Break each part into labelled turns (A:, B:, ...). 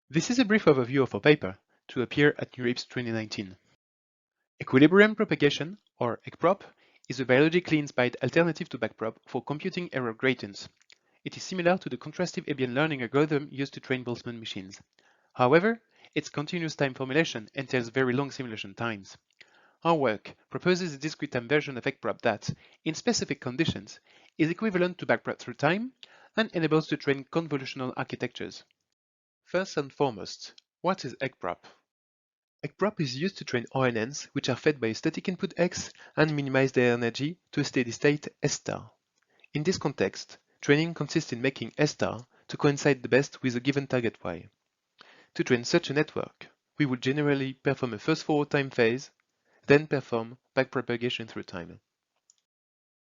A: This is a brief overview of our paper to appear at NeurIPS 2019. Equilibrium propagation, or ECPROP, is a biologically inspired alternative to Backprop for computing error gradients. It is similar to the contrastive Hebbian learning algorithm used to train Boltzmann machines. However, its continuous time formulation entails very long simulation times. Our work proposes a discrete time version of ECPROP that, in specific conditions, is equivalent to Backprop through time and enables to train convolutional architectures. First and foremost, what is ECPROP? ECPROP is used to train RNNs, which are fed by a static input X and minimize their energy to a steady state S star. In this context, training consists in making S star to coincide the best with a given target Y. To train such a network, we would generally perform a first forward time phase, then perform backpropagation through time.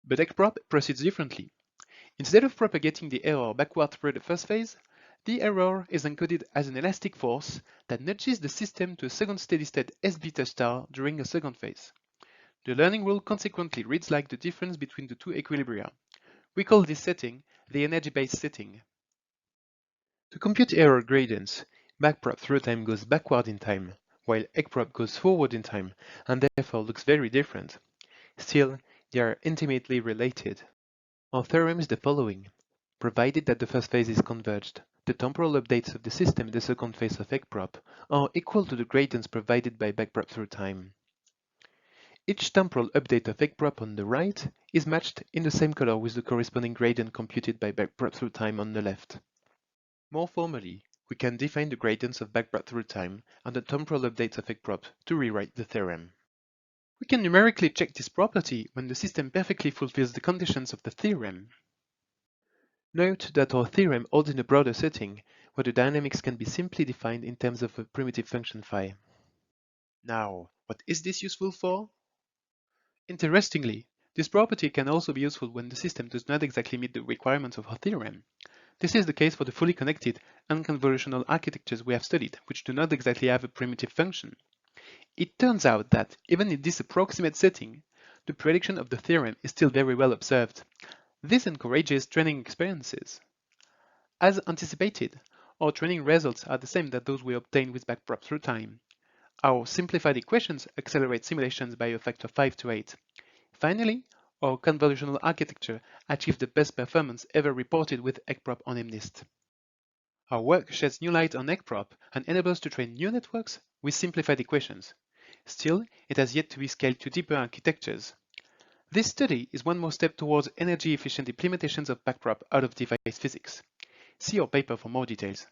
A: But ECPROP proceeds differently. Instead of propagating the error backward through the first phase, the error is encoded as an elastic force that nudges the system to a second steady state S beta star during a second phase. The learning rule consequently reads like the difference between the two equilibria. We call this setting the energy-based setting. To compute error gradients, backprop through time goes backward in time, while ECPROP goes forward in time, and therefore looks very different. Still, they are intimately related. Our theorem is the following. Provided that the first phase is converged, the temporal updates of the system in the second phase of ECPROP are equal to the gradients provided by backprop through time. Each temporal update of ECPROP on the right is matched in the same color with the corresponding gradient computed by backprop through time on the left. More formally, we can define the gradients of backprop through time and the temporal updates of ECPROP to rewrite the theorem. We can numerically check this property when the system perfectly fulfills the conditions of the theorem. Note that our theorem holds in a broader setting, where the dynamics can be simply defined in terms of a primitive function phi. Now, what is this useful for? Interestingly, this property can also be useful when the system does not exactly meet the requirements of our theorem. This is the case for the fully connected and convolutional architectures we have studied, which do not exactly have a primitive function. It turns out that, even in this approximate setting, the prediction of the theorem is still very well observed. This encourages training experiences. As anticipated, our training results are the same as those we obtained with backprop through time. Our simplified equations accelerate simulations by a factor 5 to 8. Finally, our convolutional architecture achieved the best performance ever reported with ECPROP on MNIST. Our work sheds new light on ECPROP and enables us to train new networks with simplified equations. Still, it has yet to be scaled to deeper architectures. This study is one more step towards energy-efficient implementations of backprop out of device physics. See our paper for more details.